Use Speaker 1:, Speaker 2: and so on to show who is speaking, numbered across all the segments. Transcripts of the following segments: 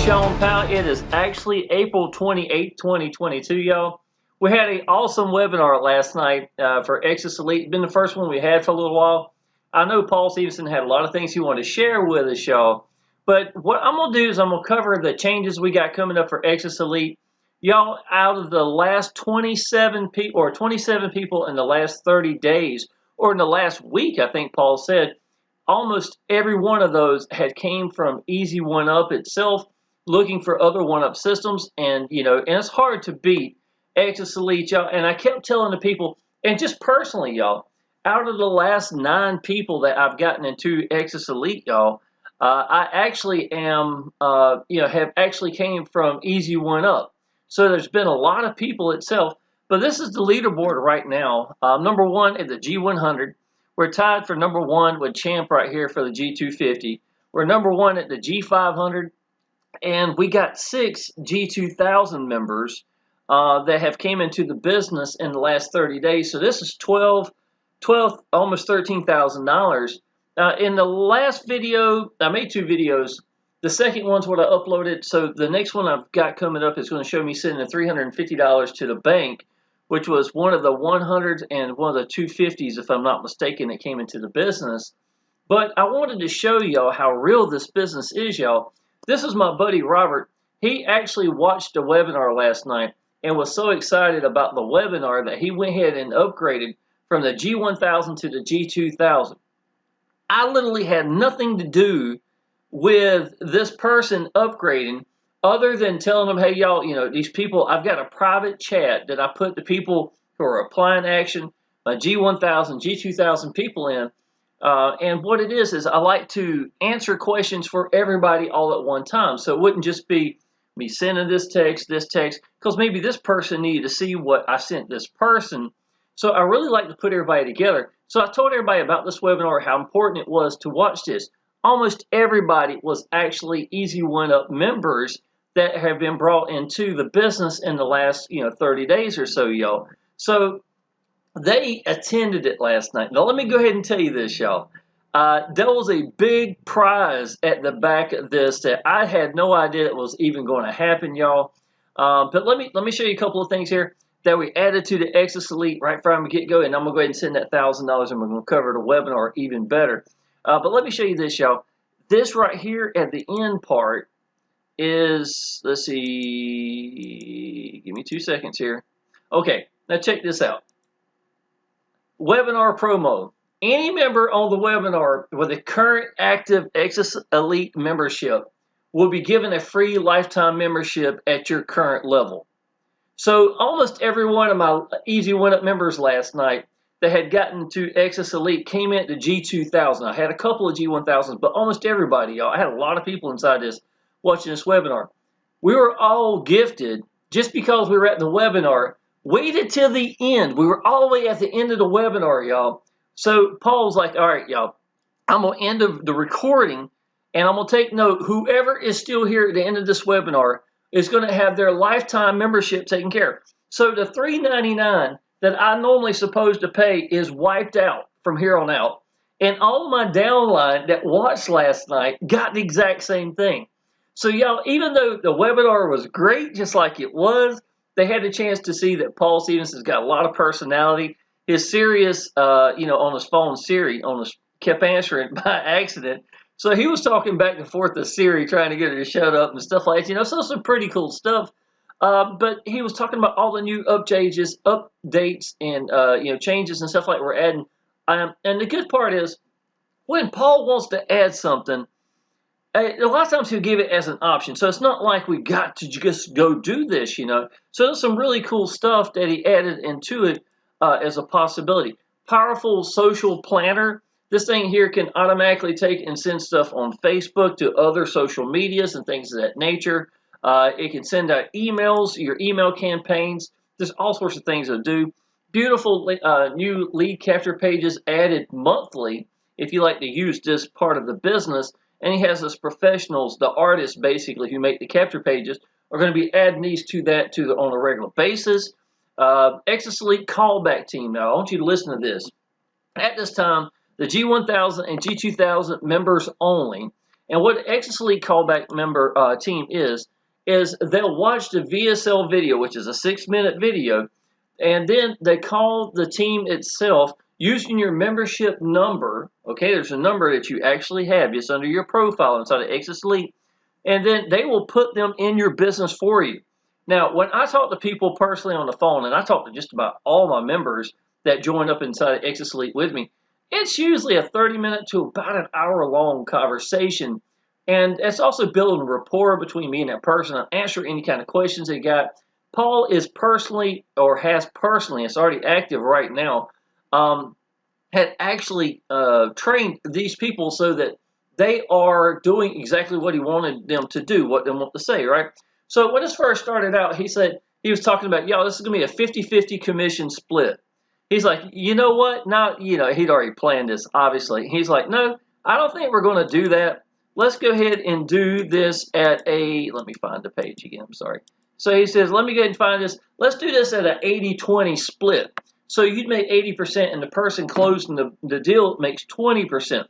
Speaker 1: Shawn Powell. It is actually April 28, 2022, y'all. We had an awesome webinar last night for Exitus Elite. It's been the first one we had for a little while. I know Paul Stevenson had a lot of things he wanted to share with us, y'all. But what I'm going to do is I'm going to cover the changes we got coming up for Exitus Elite. Y'all, out of the last 27 people, or 27 people in the last 30 days, or in the last week, I think Paul said, almost every one of those had came from Easy One Up itself, looking for other One Up systems, and and it's hard to beat Exitus Elite, y'all. And I kept telling the people, and just personally, y'all, out of the last 9 people that I've gotten into Exitus Elite, y'all, I actually am, have actually came from Easy One Up. So there's been a lot of people itself, but this is the leaderboard right now. Number 1 at the G100. We're tied for number 1 with Champ right here for the G250. We're number 1 at the G500, and we got 6 G2000 members that have came into the business in the last 30 days. So this is 12, almost $13,000. In the last video, I made 2 videos. The second one's what I uploaded. So the next one I've got coming up is going to show me sending $350 to the bank, which was one of the 100s and one of the 250s, if I'm not mistaken, that came into the business. But I wanted to show y'all how real this business is, y'all. This is my buddy Robert. He actually watched the webinar last night and was so excited about the webinar that he went ahead and upgraded from the G1000 to the G2000. I literally had nothing to do with this person upgrading, other than telling them, hey, y'all, these people, I've got a private chat that I put the people who are applying action, my G1000, G2000 people in. And what it is I like to answer questions for everybody all at one time. So it wouldn't just be me sending this text, because maybe this person needed to see what I sent this person. So I really like to put everybody together. So I told everybody about this webinar, how important it was to watch this. Almost everybody was actually Easy One Up members that have been brought into the business in the last 30 days or so, y'all. So they attended it last night. Now let me go ahead and tell you this, y'all. There was a big prize at the back of this that I had no idea it was even going to happen, y'all. But let me show you a couple of things here that we added to the Exitus Elite right from the get-go, and I'm gonna go ahead and send that $1,000, and we're gonna cover the webinar even better. But let me show you this, y'all. This right here at the end part is, let's see, give me 2 seconds here. Okay, now check this out. Webinar promo. Any member on the webinar with a current active Exitus Elite membership will be given a free lifetime membership at your current level. So almost every one of my Easy One Up members last night that had gotten to Exitus Elite came into G2000. I had a couple of G1000s, but almost everybody, y'all. I had a lot of people inside this watching this webinar. We were all gifted just because we were at the webinar. Waited till the end. We were all the way at the end of the webinar, y'all. So Paul's like, all right, y'all, I'm going to end the recording, and I'm going to take note. Whoever is still here at the end of this webinar is going to have their lifetime membership taken care of. So the $3.99 that I normally supposed to pay is wiped out from here on out. And all my downline that watched last night got the exact same thing. So y'all, even though the webinar was great, just like it was, they had a chance to see that Paul Stevenson's got a lot of personality. His Sirius, on his phone, Siri, kept answering by accident. So he was talking back and forth to Siri, trying to get her to shut up and stuff like that. So some pretty cool stuff. But he was talking about all the new updates, and changes and stuff like we're adding. And the good part is, when Paul wants to add something, a lot of times he'll give it as an option. So it's not like we got to just go do this, So there's some really cool stuff that he added into it as a possibility. Powerful social planner. This thing here can automatically take and send stuff on Facebook to other social medias and things of that nature. It can send out emails, your email campaigns. There's all sorts of things to do. Beautiful new lead capture pages added monthly if you like to use this part of the business. And he has us professionals, the artists basically, who make the capture pages, are going to be adding these to that on a regular basis. Exitus Elite callback team. Now, I want you to listen to this. At this time, the G1000 and G2000 members only And what Exitus Elite callback member team is they'll watch the VSL video, which is a 6-minute video, and then they call the team itself using your membership number. Okay, there's a number that you actually have. It's under your profile inside of Exitus Elite. And then they will put them in your business for you. Now, when I talk to people personally on the phone, and I talk to just about all my members that join up inside of Exitus Elite with me, it's usually a 30-minute to about an hour-long conversation. And it's also building rapport between me and that person. I answer any kind of questions they got. Paul is personally, or has personally, it's already active right now, had actually trained these people so that they are doing exactly what he wanted them to do, what they want to say, right? So when this first started out, he said, he was talking about, yo, this is going to be a 50-50 commission split. He's like, you know what? Now, he'd already planned this, obviously. He's like, no, I don't think we're going to do that. Let's go ahead and do this at a, let me find the page again, I'm sorry. So he says, let me go ahead and find this. Let's do this at an 80-20 split. So you'd make 80% and the person closing the deal makes 20%.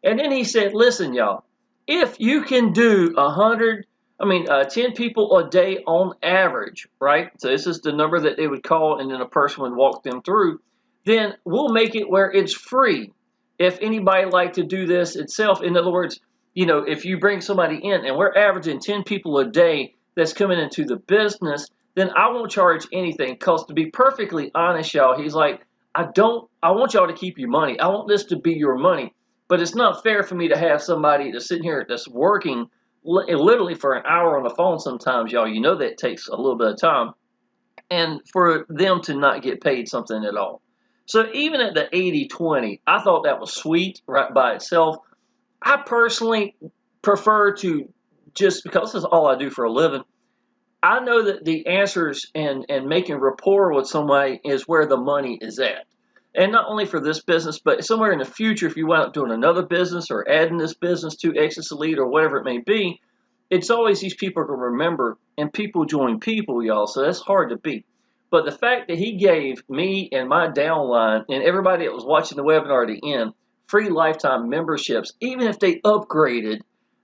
Speaker 1: And then he said, listen, y'all, if you can do 10 people a day on average, right? So this is the number that they would call and then a person would walk them through. Then we'll make it where it's free. If anybody like to do this itself, in other words, if you bring somebody in and we're averaging 10 people a day that's coming into the business, then I won't charge anything. Because to be perfectly honest, y'all, he's like, I want y'all to keep your money. I want this to be your money. But it's not fair for me to have somebody that's sitting here that's working literally for an hour on the phone sometimes, y'all. You know that takes a little bit of time. And for them to not get paid something at all. So even at the 80-20, I thought that was sweet right by itself. I personally prefer to, just because this is all I do for a living, I know that the answers and making rapport with somebody is where the money is at. And not only for this business, but somewhere in the future, if you wind up doing another business or adding this business to Exitus Elite or whatever it may be, it's always these people can remember, and people join people, y'all, so that's hard to beat. But the fact that he gave me and my downline and everybody that was watching the webinar at the end free lifetime memberships, even if they upgraded,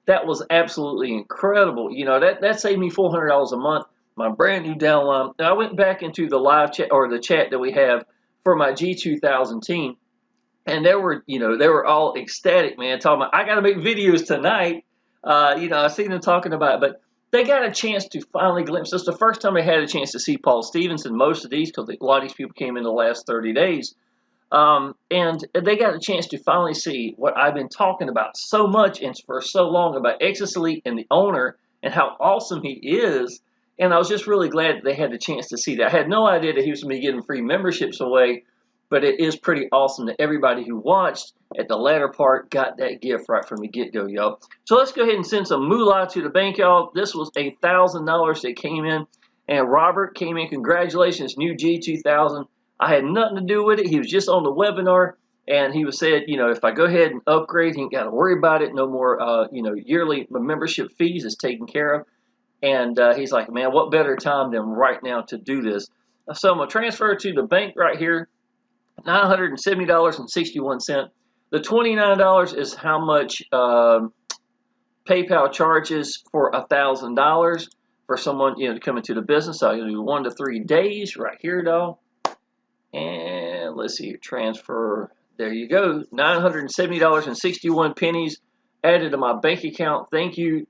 Speaker 1: that was absolutely incredible. That saved me $400 a month, my brand new downline. And I went back into the live chat or the chat that we have for my G2000 team, and they were all ecstatic, man, talking about, I got to make videos tonight. I seen them talking about it, but they got a chance to finally glimpse. This is the first time they had a chance to see Paul Stevenson. Most of these, because a lot of these people came in the last 30 days. And they got a chance to finally see what I've been talking about so much and for so long about Exitus Elite and the owner and how awesome he is. And I was just really glad that they had the chance to see that. I had no idea that he was going to be giving free memberships away, but it is pretty awesome that everybody who watched at the latter part got that gift right from the get-go, y'all. So let's go ahead and send some moolah to the bank, y'all. This was $1,000 that came in, and Robert came in. Congratulations, new G2000. I had nothing to do with it. He was just on the webinar, and he said, if I go ahead and upgrade, he ain't got to worry about it. No more, yearly membership fees is taken care of. And he's like, man, what better time than right now to do this? So I'm going to transfer to the bank right here, $970.61. The $29 is how much PayPal charges for $1,000 for someone, to come into the business. So I'll do 1 to 3 days right here, though. And let's see, transfer. There you go, $970.61 added to my bank account. Thank you,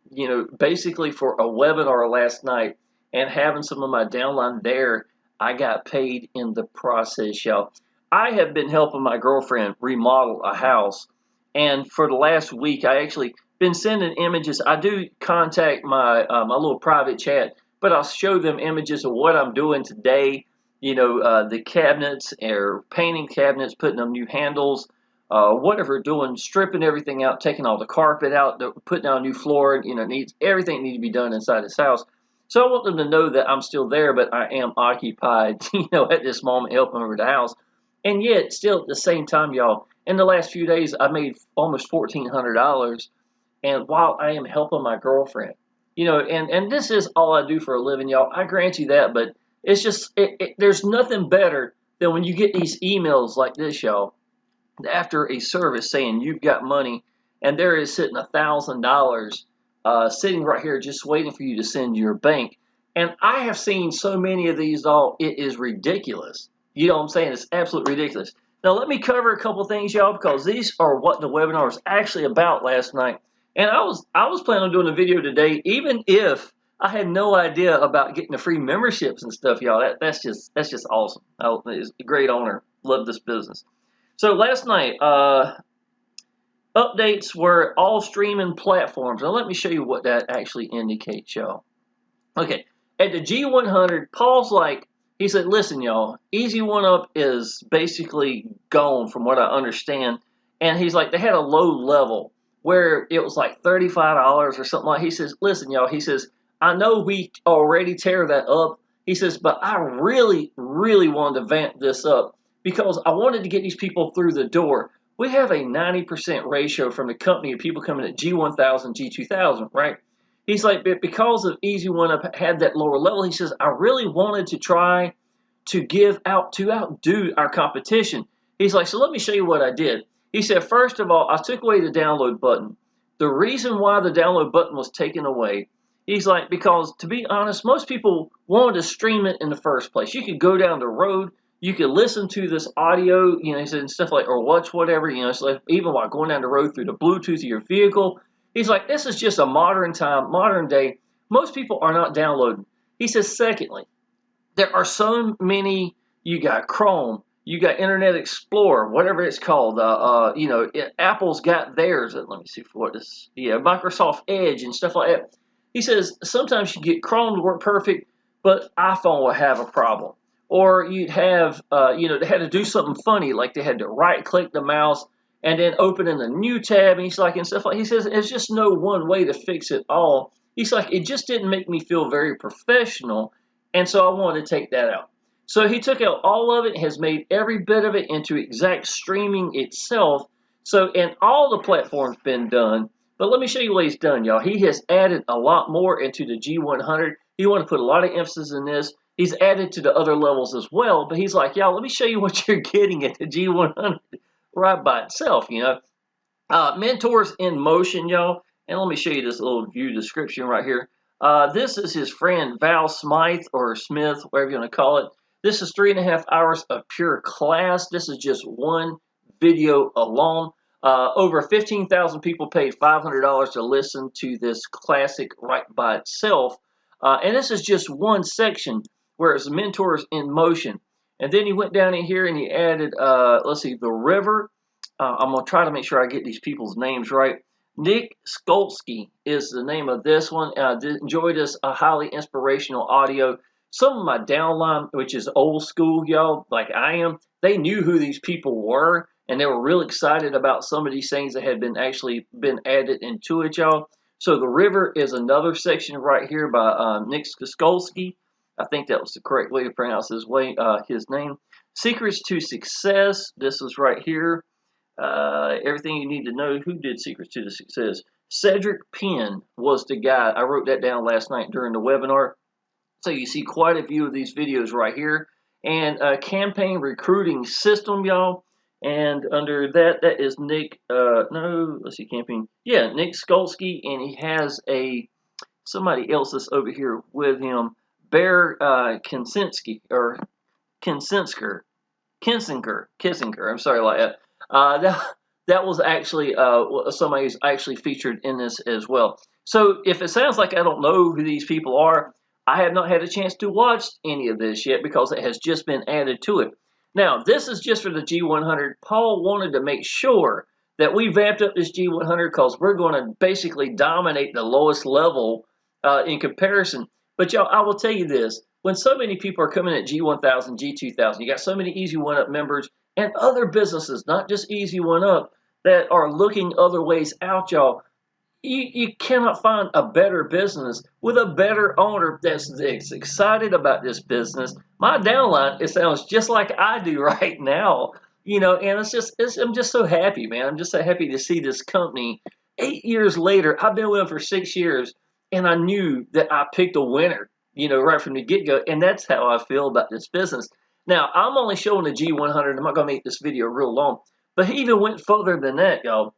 Speaker 1: basically for a webinar last night and having some of my downline there. I got paid in the process, y'all. I have been helping my girlfriend remodel a house, and for the last week, I actually been sending images. I do contact my my little private chat, but I'll show them images of what I'm doing today. The cabinets or painting cabinets, putting them new handles, whatever, doing, stripping everything out, taking all the carpet out, putting down a new floor. Everything needs to be done inside this house. So I want them to know that I'm still there, but I am occupied, at this moment, helping over the house. And yet, still at the same time, y'all, in the last few days, I made almost $1,400. And while I am helping my girlfriend, and this is all I do for a living, y'all, I grant you that, but it's just, there's nothing better than when you get these emails like this, y'all, after a service saying you've got money and there is sitting $1,000 sitting right here just waiting for you to send your bank. And I have seen so many of these, it is ridiculous. You know what I'm saying? It's absolutely ridiculous. Now, let me cover a couple things, y'all, because these are what the webinar was actually about last night. And I was planning on doing a video today, even if I had no idea about getting the free memberships and stuff, y'all. That's just awesome. It's a great honor. Love this business. So last night, updates were all streaming platforms. Now let me show you what that actually indicates, y'all. Okay, at the G100, Paul's like, he said, listen, y'all, Easy One Up is basically gone from what I understand. And he's like, they had a low level where it was like $35 or something like. He says, listen, y'all, he says, I know we already tear that up. He says, but I really, really wanted to vamp this up because I wanted to get these people through the door. We have a 90% ratio from the company of people coming at G1000, G2000, right? He's like, but because of Easy One Up had that lower level, he says, I really wanted to try to outdo our competition. He's like, so let me show you what I did. He said, first of all, I took away the download button. The reason why the download button was taken away, he's like, because to be honest, most people wanted to stream it in the first place. You could go down the road, you could listen to this audio, you know, he said, and stuff like, or watch whatever, you know, so like, even while going down the road through the Bluetooth of your vehicle. He's like, this is just a modern day. Most people are not downloading. He says, secondly, there are so many, you got Chrome, you got Internet Explorer, whatever it's called. You know, Apple's got theirs. Let me see for what this, Microsoft Edge and stuff like that. He says, sometimes you get Chrome to work perfect, but iPhone will have a problem. Or you'd have, they had to do something funny, like they had to right-click the mouse and then open in a new tab, and he's like, and stuff like, he says, there's just no one way to fix it all. He's like, it just didn't make me feel very professional, and so I wanted to take that out. So he took out all of it, has made every bit of it into exact streaming itself. So, and all the platforms been done, but let me show you what he's done, y'all. He has added a lot more into the G100. He wanted to put a lot of emphasis in this. He's added to the other levels as well, but he's like, y'all, let me show you what you're getting at the G100. Right by itself, you know. Mentors in motion, y'all. And let me show you this little view description right here. This is his friend Val Smythe, or Smith, whatever you want to call it. This is 3.5 hours of pure class. This is just one video alone. Over 15,000 people paid $500 to listen to this classic right by itself. And this is just one section where it's mentors in motion. And then he went down in here and he added, let's see, The River. I'm going to try to make sure I get these people's names right. Nick Skolsky is the name of this one. I enjoyed this highly inspirational audio. Some of my downline, which is old school, y'all, like I am, they knew who these people were, and they were real excited about some of these things that had been added into it, y'all. So The River is another section right here by Nick Skolsky. I think that was the correct way to pronounce his name. Secrets to Success. This is right here. Everything you need to know. Who did Secrets to the Success? Cedric Penn was the guy. I wrote that down last night during the webinar. So you see quite a few of these videos right here. And campaign recruiting system, y'all. And under that is Nick. Let's see, campaign. Yeah, Nick Skolsky, and he has somebody else that's over here with him. Bear Kinsinski, or Kinsinsker. I'm sorry like that. That was actually somebody who's actually featured in this as well. So if it sounds like I don't know who these people are, I have not had a chance to watch any of this yet because it has just been added to it. Now, this is just for the G100. Paul wanted to make sure that we vamped up this G100 because we're going to basically dominate the lowest level in comparison. But y'all, I will tell you this. When so many people are coming at G1000, G2000, you got so many Easy One Up members and other businesses, not just Easy One Up, that are looking other ways out, y'all. You cannot find a better business with a better owner that's excited about this business. My downline, it sounds just like I do right now, you know, and I'm just so happy, man. I'm just so happy to see this company. 8 years later, I've been with them for 6 years, and I knew that I picked a winner, you know, right from the get-go, and that's how I feel about this business. Now, I'm only showing the G100. I'm not going to make this video real long, but he even went further than that, y'all.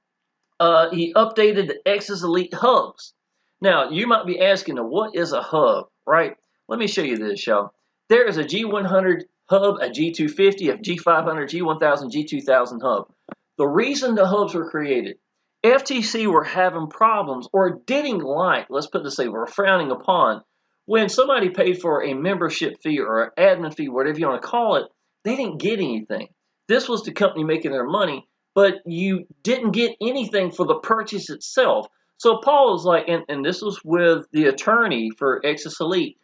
Speaker 1: he updated the Exitus Elite hubs. Now, you might be asking, what is a hub, right? Let me show you this, y'all. There is a G100 hub, a G250, a G500, G1000, G2000 hub. The reason the hubs were created, FTC were having problems or didn't like, let's put this way, were frowning upon, when somebody paid for a membership fee or an admin fee, whatever you want to call it, they didn't get anything. This was the company making their money, but you didn't get anything for the purchase itself. So Paul was like, and this was with the attorney for Exitus Elite.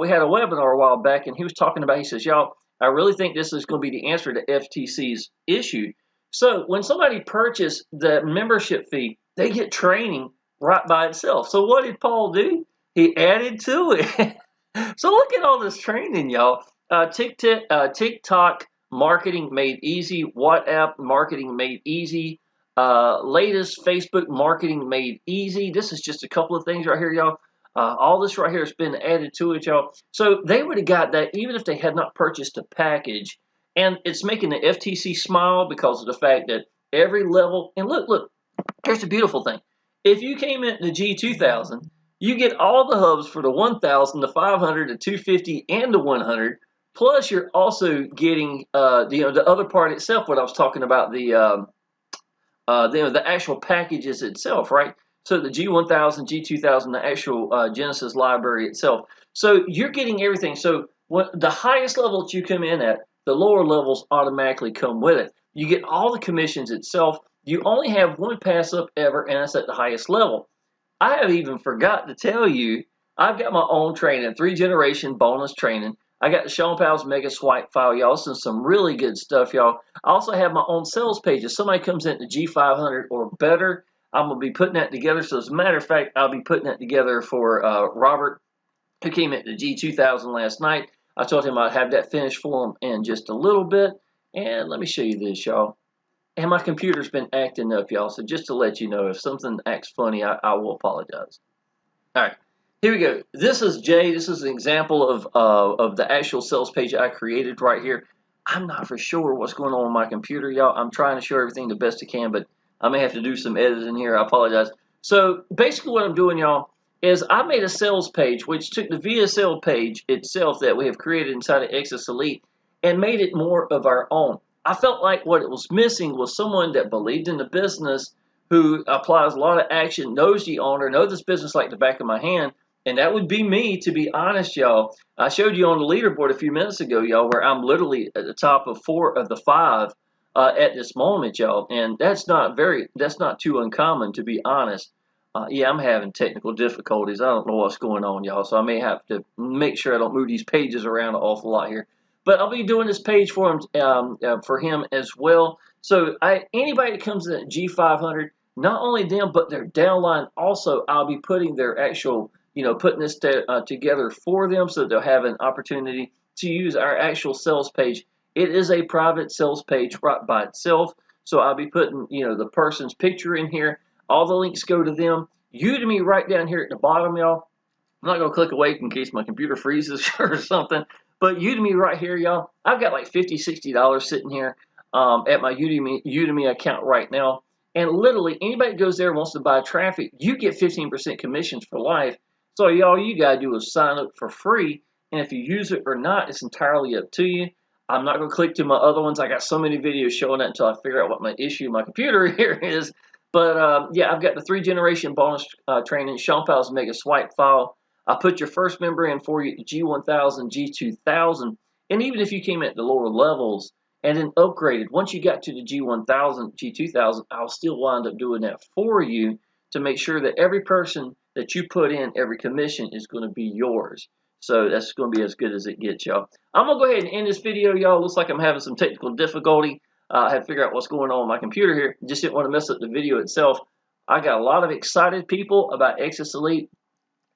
Speaker 1: We had a webinar a while back, and he was talking about, he says, y'all, I really think this is going to be the answer to FTC's issue. So when somebody purchased the membership fee, they get training right by itself. So what did Paul do? He added to it. So look at all this training, y'all. TikTok marketing made easy. WhatsApp marketing made easy. Latest Facebook marketing made easy. This is just a couple of things right here, y'all. All this right here has been added to it, y'all. So they would have got that even if they had not purchased a package. And it's making the FTC smile because of the fact that every level, and look, here's the beautiful thing. If you came in the G2000, you get all the hubs for the 1000, the 500, the 250, and the 100. Plus, you're also getting the other part itself. What I was talking about, the actual packages itself, right? So the G1000, G2000, the actual Genesis library itself. So you're getting everything. So the highest level that you come in at, the lower levels automatically come with it. You get all the commissions itself. You only have one pass up ever, and that's at the highest level. I have even forgot to tell you, I've got my own training, 3-generation bonus training. I got the Shawn Powell's Mega Swipe file, y'all. This is some really good stuff, y'all. I also have my own sales page. If somebody comes in the G500 or better, I'm going to be putting that together. So as a matter of fact, I'll be putting that together for Robert, who came at the G2000 last night. I told him I'd have that finished for him in just a little bit. And let me show you this, y'all. And my computer's been acting up, y'all. So just to let you know, if something acts funny, I will apologize. All right, here we go. This is Jay. This is an example of the actual sales page I created right here. I'm not for sure what's going on with my computer, y'all. I'm trying to show everything the best I can, but I may have to do some editing here. I apologize. So basically what I'm doing, y'all, is I made a sales page, which took the VSL page itself that we have created inside of Exitus Elite and made it more of our own. I felt like what it was missing was someone that believed in the business, who applies a lot of action, knows the owner, knows this business like the back of my hand, and that would be me, to be honest, y'all. I showed you on the leaderboard a few minutes ago, y'all, where I'm literally at the top of 4 of the 5 at this moment, y'all, and that's not too uncommon, to be honest. Yeah, I'm having technical difficulties. I don't know what's going on, y'all, so I may have to make sure I don't move these pages around an awful lot here. But I'll be doing this page for him as well. So anybody that comes in at G500, not only them, but their downline also, I'll be putting their actual, putting this together for them so they'll have an opportunity to use our actual sales page. It is a private sales page right by itself. So I'll be putting, the person's picture in here. All the links go to them. Udemy right down here at the bottom, y'all. I'm not going to click away in case my computer freezes or something. But Udemy right here, y'all. I've got like $50, $60 sitting here at my Udemy account right now. And literally, anybody that goes there and wants to buy traffic, you get 15% commissions for life. So all you got to do is sign up for free. And if you use it or not, it's entirely up to you. I'm not going to click to my other ones. I got so many videos showing that until I figure out what my issue my computer here is. But yeah, I've got the 3-generation bonus training, Shawn Powell's Mega Swipe file. I'll put your first member in for you, G1000, G2000. And even if you came at the lower levels and then upgraded, once you got to the G1000, G2000, I'll still wind up doing that for you to make sure that every person that you put in, every commission is going to be yours. So that's going to be as good as it gets, y'all. I'm going to go ahead and end this video, y'all. Looks like I'm having some technical difficulty. I had to figure out what's going on with my computer here. Just didn't want to mess up the video itself. I got a lot of excited people about Exitus Elite.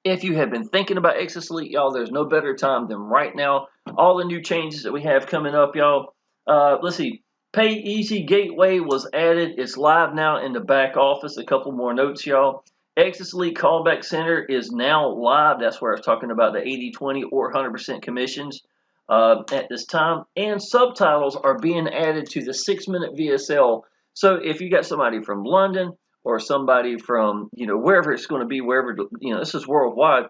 Speaker 1: If you have been thinking about Exitus Elite, y'all, there's no better time than right now. All the new changes that we have coming up, y'all. Let's see. Pay Easy Gateway was added. It's live now in the back office. A couple more notes, y'all. Exitus Elite Callback Center is now live. That's where I was talking about the 80-20 or 100% commissions at this time. And subtitles are being added to the 6-minute VSL. So if you got somebody from London or somebody from, wherever it's going to be, wherever, this is worldwide,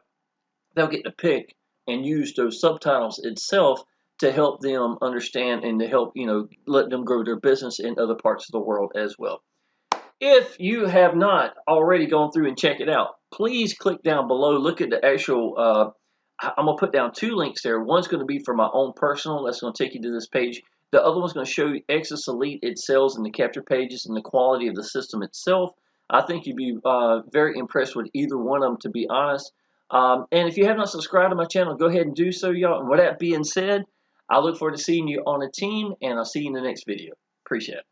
Speaker 1: they'll get to pick and use those subtitles itself to help them understand and to help, let them grow their business in other parts of the world as well. If you have not already gone through and checked it out, please click down below. Look at the actual, I'm going to put down 2 links there. One's going to be for my own personal. That's going to take you to this page. The other one's going to show you Exitus Elite, its sales and the capture pages and the quality of the system itself. I think you'd be very impressed with either one of them, to be honest. And if you have not subscribed to my channel, go ahead and do so, y'all. And with that being said, I look forward to seeing you on the team, and I'll see you in the next video. Appreciate it.